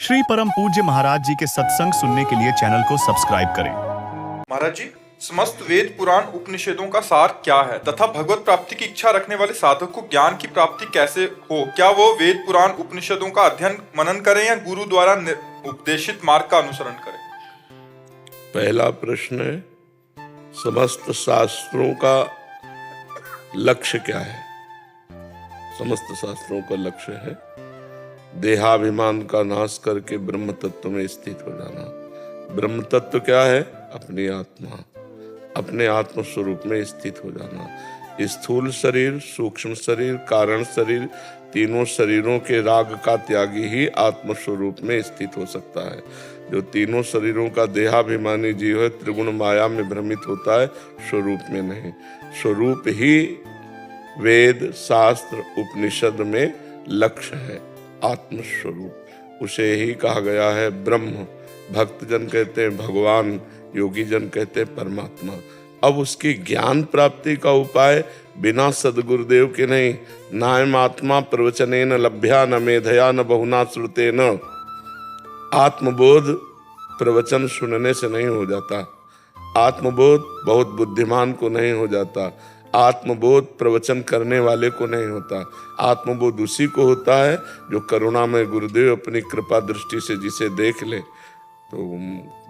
श्री परम पूज्य महाराज जी के सत्संग सुनने के लिए चैनल को सब्सक्राइब करें। महाराज जी, समस्त वेद पुराण उपनिषदों का सार क्या है तथा भगवत प्राप्ति की इच्छा रखने वाले साधक को ज्ञान की प्राप्ति कैसे हो? क्या वो वेद पुराण उपनिषदों का अध्ययन मनन करें या गुरु द्वारा उपदेशित मार्ग का अनुसरण करें? पहला प्रश्न है, समस्त शास्त्रों का लक्ष्य क्या है? समस्त शास्त्रों का लक्ष्य है देहाभिमान का नाश करके ब्रह्म तत्व में स्थित हो जाना। ब्रह्म तत्व क्या है? अपनी आत्मा, अपने आत्म स्वरूप में स्थित हो जाना। स्थूल शरीर, सूक्ष्म शरीर, कारण शरीर, तीनों शरीरों के राग का त्यागी ही आत्म स्वरूप में स्थित हो सकता है। जो तीनों शरीरों का देहाभिमानी जीव है, त्रिगुण माया में भ्रमित होता है, स्वरूप में नहीं। स्वरूप ही वेद शास्त्र उपनिषद में लक्ष्य है, आत्मस्वरूप। उसे ही कहा गया है ब्रह्म। भक्त जन कहते हैं भगवान, योगी जन कहते हैं परमात्मा। अब उसकी ज्ञान प्राप्ति का उपाय बिना सदगुरुदेव के नहीं। नायम आत्मा प्रवचनेन लभ्या न मेधया न बहुना श्रुतेन। आत्मबोध प्रवचन सुनने से नहीं हो जाता। आत्मबोध बहुत बुद्धिमान को नहीं हो जाता। आत्मबोध प्रवचन करने वाले को नहीं होता। आत्मबोध उसी को होता है जो करुणामय गुरुदेव अपनी कृपा दृष्टि से जिसे देख ले। तो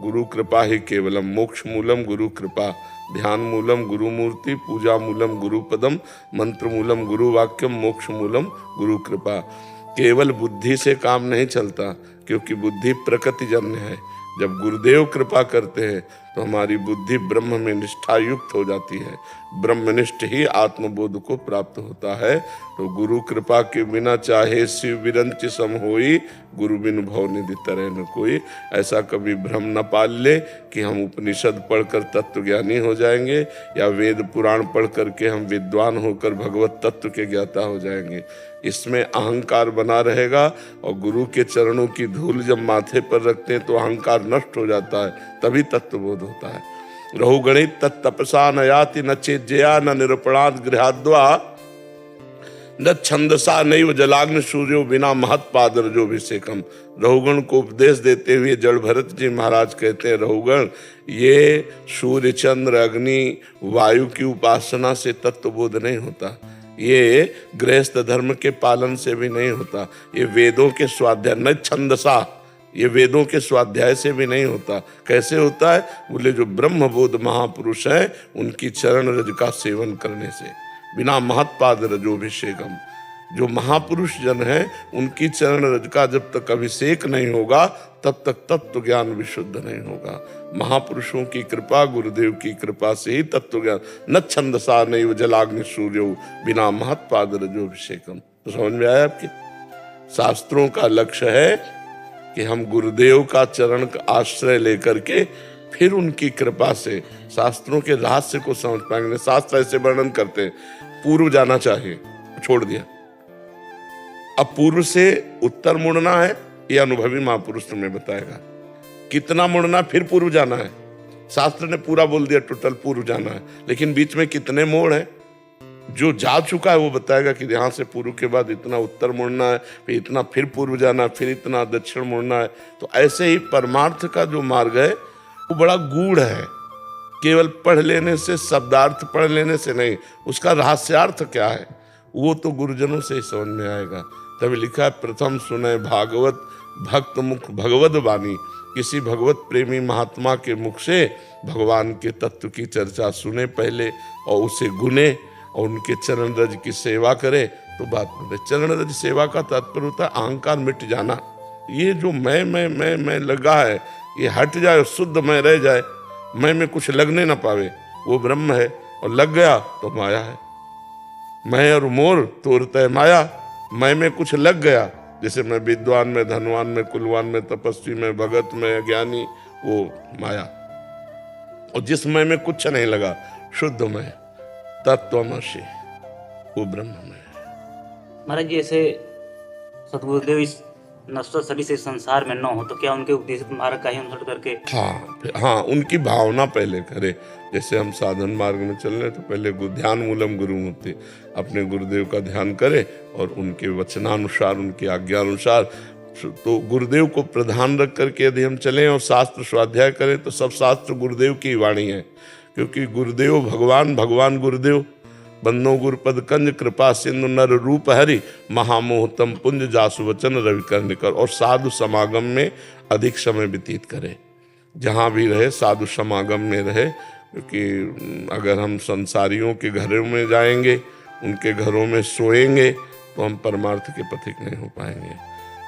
गुरु कृपा ही केवलम, मोक्ष मूलम गुरु कृपा, ध्यान मूलम गुरु मूर्ति, पूजा मूलम गुरु पदम, मंत्र मूलम गुरु वाक्यम, मोक्ष मूलम गुरु कृपा। केवल बुद्धि से काम नहीं चलता, क्योंकि बुद्धि प्रकृतिजन्य है। जब गुरुदेव कृपा करते हैं तो हमारी बुद्धि ब्रह्म में निष्ठा युक्त हो जाती है। ब्रह्मनिष्ठ ही आत्मबोध को प्राप्त होता है। तो गुरु कृपा के बिना चाहे शिव विरंच सम होई, गुरु बिनु भव निधि तरह न कोई। ऐसा कभी भ्रम न पाल ले कि हम उपनिषद पढ़कर तत्वज्ञानी हो जाएंगे या वेद पुराण पढ़ करके हम विद्वान होकर भगवत तत्व के ज्ञाता हो जाएंगे। इसमें अहंकार बना रहेगा और गुरु के चरणों की धूल जब माथे पर रखते हैं तो अहंकार नष्ट हो जाता है, तभी तत्वबोध होता है। रहु गणित तत्तपसा न याति न चेज्जया न निरूपणात् गृहाद्वा न छंदसा नैव जलाग्नि सूर्यो बिना महत्पाद रजोभिषेकम। रहुगण को उपदेश देते हुए जड़ भरत जी महाराज कहते हैं, रहुगण ये सूर्य चंद्र अग्नि वायु की उपासना से तत्वबोध नहीं होता। ये गृहस्थ धर्म के पालन से भी नहीं होता। ये वेदों के स्वाध्याय न छंदसा, ये वेदों के स्वाध्याय से भी नहीं होता। कैसे होता है? बोले जो ब्रह्मबोध महापुरुष हैं उनकी चरण रज का सेवन करने से, बिना महत्पाद रजोभिषेकम। जो महापुरुष जन हैं उनकी चरण रज का जब तक अभिषेक नहीं होगा तब तक तत्व ज्ञान विशुद्ध नहीं होगा। महापुरुषों की कृपा, गुरुदेव की कृपा से ही तत्व ज्ञान। न छंदसा नैव जलाग्नि सूर्यो बिना महत्पाद रजोभिषेकम। तो समझ में आया आपके? शास्त्रों का लक्ष्य है कि हम गुरुदेव का चरण का आश्रय लेकर के फिर उनकी कृपा से शास्त्रों के रहस्य को समझ पाएंगे। शास्त्र ऐसे वर्णन करते हैं, पूर्व जाना चाहिए, छोड़ दिया। अब पूर्व से उत्तर मुड़ना है, ये अनुभवी महापुरुष तुम्हें बताएगा। कितना मुड़ना, फिर पूर्व जाना है। शास्त्र ने पूरा बोल दिया, टोटल पूर्व जाना है, लेकिन बीच में कितने मोड़ हैं जो जा चुका है वो बताएगा कि यहाँ से पूर्व के बाद इतना उत्तर मुड़ना है, फिर इतना फिर पूर्व जाना है, फिर इतना दक्षिण मुड़ना है। तो ऐसे ही परमार्थ का जो मार्ग है वो बड़ा गूढ़ है। केवल पढ़ लेने से, शब्दार्थ पढ़ लेने से नहीं, उसका रहस्यार्थ क्या है वो तो गुरुजनों से ही समझ में आएगा। तभी लिखा है, प्रथम सुने भागवत भक्त मुख भगवद वाणी। किसी भगवत प्रेमी महात्मा के मुख से भगवान के तत्व की चर्चा सुने पहले और उसे गुने और उनके चरण रज की सेवा करे तो बात बने। चरण रज सेवा का तात्पर्य होता है अहंकार मिट जाना। ये जो मैं लगा है ये हट जाए, शुद्ध मैं रह जाए, मैं में कुछ लगने ना पावे, वो ब्रह्म है। और लग गया तो माया है। मैं और मोर तोरता है माया। मैं में कुछ लग गया, जैसे मैं विद्वान में, धनवान में, कुलवान में, तपस्वी में, भगत में, ज्ञानी, वो माया। और जिस मैं में कुछ नहीं लगा, शुद्ध मैं, तत्वमसि, वो ब्रह्म में। महाराज जी, ऐसे सतगुरुदेव इस नश्वर शरीर से संसार में न हो तो क्या उनके उपदेशित मार्ग का ही अनुसरण करके? हाँ, उनकी भावना पहले करे। जैसे हम साधन मार्ग में चल रहे तो पहले ध्यान मूलम गुरु मूर्ति, अपने गुरुदेव का ध्यान करे और उनके वचनानुसार, उनकी आज्ञानुसार तो गुरुदेव को प्रधान रख करके यदि हम चलें और शास्त्र स्वाध्याय करें तो सब शास्त्र गुरुदेव की वाणी है, क्योंकि गुरुदेव भगवान, भगवान गुरुदेव। बंदो गुरुपद कंज कृपा सिंधु नर रूप हरि, महामोहतम पुंज जासु वचन रवि कर्णिकर। और साधु समागम में अधिक समय व्यतीत करें, जहाँ भी रहे साधु समागम में रहे, क्योंकि अगर हम संसारियों के घरों में जाएंगे, उनके घरों में सोएंगे, तो हम परमार्थ के पथिक नहीं हो पाएंगे।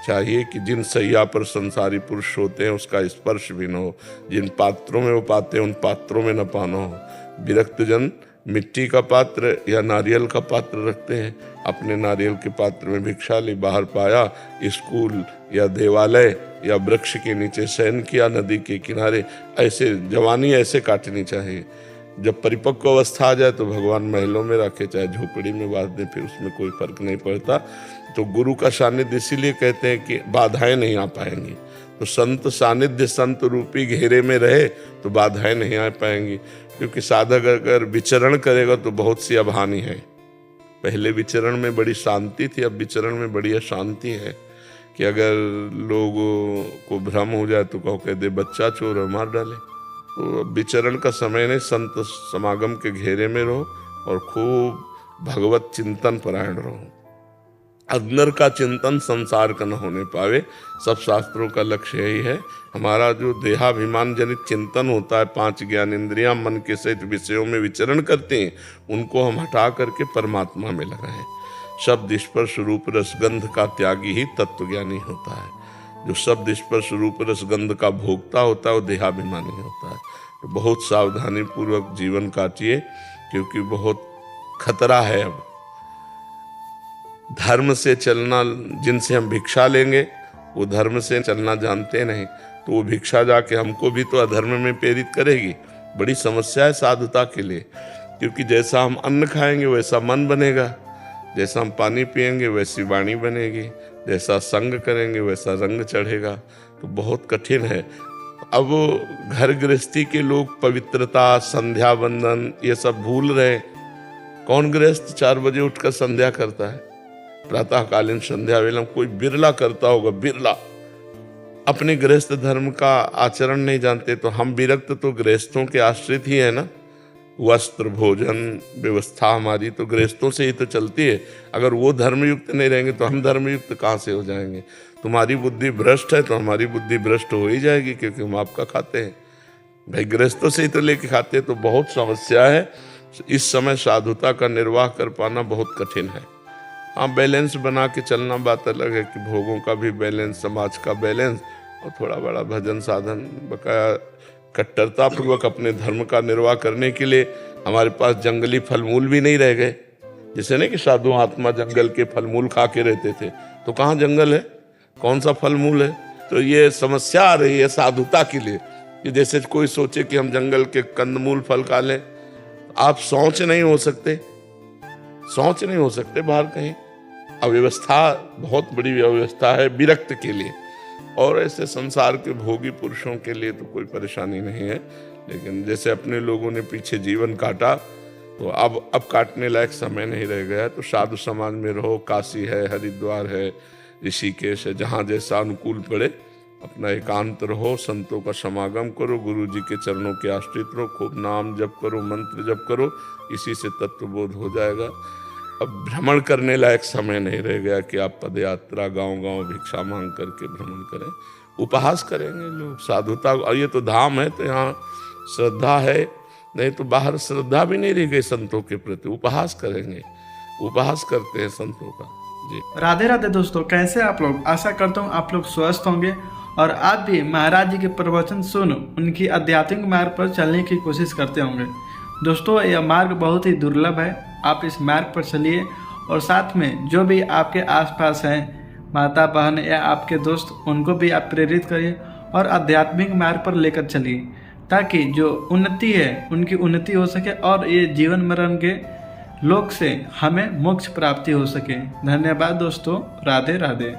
चाहिए कि जिन सैया पर संसारी पुरुष होते हैं उसका स्पर्श भी न हो, जिन पात्रों में वो पाते हैं उन पात्रों में न पाना हो। विरक्त जन मिट्टी का पात्र या नारियल का पात्र रखते हैं, अपने नारियल के पात्र में भिक्षा ली, बाहर पाया स्कूल या देवालय या वृक्ष के नीचे शयन किया, नदी के किनारे। ऐसे जवानी ऐसे काटनी चाहिए। जब परिपक्व अवस्था आ जाए तो भगवान महलों में रखे, चाहे झोपड़ी में बांध दें, फिर उसमें कोई फर्क नहीं पड़ता। तो गुरु का सानिध्य इसीलिए कहते हैं कि बाधाएं नहीं आ पाएंगी। तो संत सानिध्य, संत रूपी घेरे में रहे तो बाधाएं नहीं आ पाएंगी, क्योंकि साधक अगर विचरण करेगा तो बहुत सी अभानी है। पहले विचरण में बड़ी शांति थी, अब विचरण में बड़ी अशांति है कि अगर लोगों को भ्रम हो जाए तो कहो कह दे बच्चा चोर है, मार डाले। तो विचरण का समय नहीं, संत समागम के घेरे में रहो और खूब भगवत चिंतन परायण रहो। अंदर का चिंतन संसार का न होने पावे, सब शास्त्रों का लक्ष्य यही है। हमारा जो देहाभिमान जनित चिंतन होता है, 5 ज्ञान इंद्रियां मन के सहित विषयों में विचरण करते हैं, उनको हम हटा करके परमात्मा में लगाएं। शब्द स्पर्श रूप रसगंध का त्यागी ही तत्वज्ञानी होता है। जो शब्द स्पर्श रूप रसगंध का भोगता होता है वो देहाभिमानी होता है। तो बहुत सावधानी पूर्वक जीवन काटिए, क्योंकि बहुत खतरा है। अब धर्म से चलना, जिनसे हम भिक्षा लेंगे वो धर्म से चलना जानते नहीं, तो वो भिक्षा जाके हमको भी तो अधर्म में प्रेरित करेगी। बड़ी समस्या है साधुता के लिए, क्योंकि जैसा हम अन्न खाएंगे वैसा मन बनेगा, जैसा हम पानी पिएंगे वैसी वाणी बनेगी, जैसा संग करेंगे वैसा रंग चढ़ेगा। तो बहुत कठिन है। अब घर गृहस्थी के लोग पवित्रता, संध्या बंदन ये सब भूल रहे। कौन गृहस्थ 4 बजे उठकर संध्या करता है? प्रातःकालीन संध्या वेला कोई बिरला करता होगा, बिरला। अपने गृहस्थ धर्म का आचरण नहीं जानते। तो हम विरक्त तो गृहस्थों के आश्रित ही है ना। वस्त्र, भोजन व्यवस्था हमारी तो गृहस्थों से ही तो चलती है। अगर वो धर्मयुक्त नहीं रहेंगे तो हम धर्मयुक्त कहाँ से हो जाएंगे? तुम्हारी बुद्धि भ्रष्ट है तो हमारी बुद्धि भ्रष्ट हो ही जाएगी, क्योंकि हम आपका खाते हैं भाई, गृहस्थों से ही तो लेके खाते हैं। तो बहुत समस्या है। इस समय साधुता का निर्वाह कर पाना बहुत कठिन है। हाँ, बैलेंस बना के चलना बात अलग है कि भोगों का भी बैलेंस, समाज का बैलेंस, और थोड़ा बड़ा भजन साधन, बकाया कट्टरता पूर्वक अपने धर्म का निर्वाह करने के लिए हमारे पास जंगली फलमूल भी नहीं रह गए। जैसे नहीं कि साधु आत्मा जंगल के फलमूल खा के रहते थे, तो कहाँ जंगल है, कौन सा फलमूल है? तो ये समस्या आ रही है साधुता के लिए कि जैसे कोई सोचे कि हम जंगल के कंदमूल फल खा लें। आप सोच नहीं हो सकते, सोच नहीं हो सकते बाहर कहीं। अव्यवस्था बहुत बड़ी अव्यवस्था है विरक्त के लिए, और ऐसे संसार के भोगी पुरुषों के लिए तो कोई परेशानी नहीं है। लेकिन जैसे अपने लोगों ने पीछे जीवन काटा, तो अब काटने लायक समय नहीं रह गया। तो साधु समाज में रहो, काशी है, हरिद्वार है, ऋषिकेश है, जहाँ जैसा अनुकूल पड़े अपना एकांत रहो, संतों का समागम करो, गुरु जी के चरणों के आश्रित रहो, खूब नाम जप करो, मंत्र जप करो, इसी से तत्वबोध हो जाएगा। अब भ्रमण करने लायक समय नहीं रह गया कि आप पदयात्रा गांव-गांव भिक्षा मांग करके भ्रमण करें। उपहास करेंगे लोग साधुता, और ये तो धाम है तो यहाँ श्रद्धा है, नहीं तो बाहर श्रद्धा भी नहीं रह गई संतों के प्रति। उपहास करेंगे, उपहास करते हैं संतों का। जी राधे राधे दोस्तों, कैसे आप लोग? आशा करता हूँ आप लोग स्वस्थ होंगे और आप भी महाराज जी के प्रवचन सुन उनकी आध्यात्मिक मार्ग पर चलने की कोशिश करते होंगे। दोस्तों, यह मार्ग बहुत ही दुर्लभ है। आप इस मार्ग पर चलिए और साथ में जो भी आपके आसपास हैं, माता बहन या आपके दोस्त, उनको भी आप प्रेरित करिए और आध्यात्मिक मार्ग पर लेकर चलिए, ताकि जो उन्नति है उनकी उन्नति हो सके और ये जीवन मरण के लोक से हमें मोक्ष प्राप्ति हो सके। धन्यवाद दोस्तों, राधे राधे।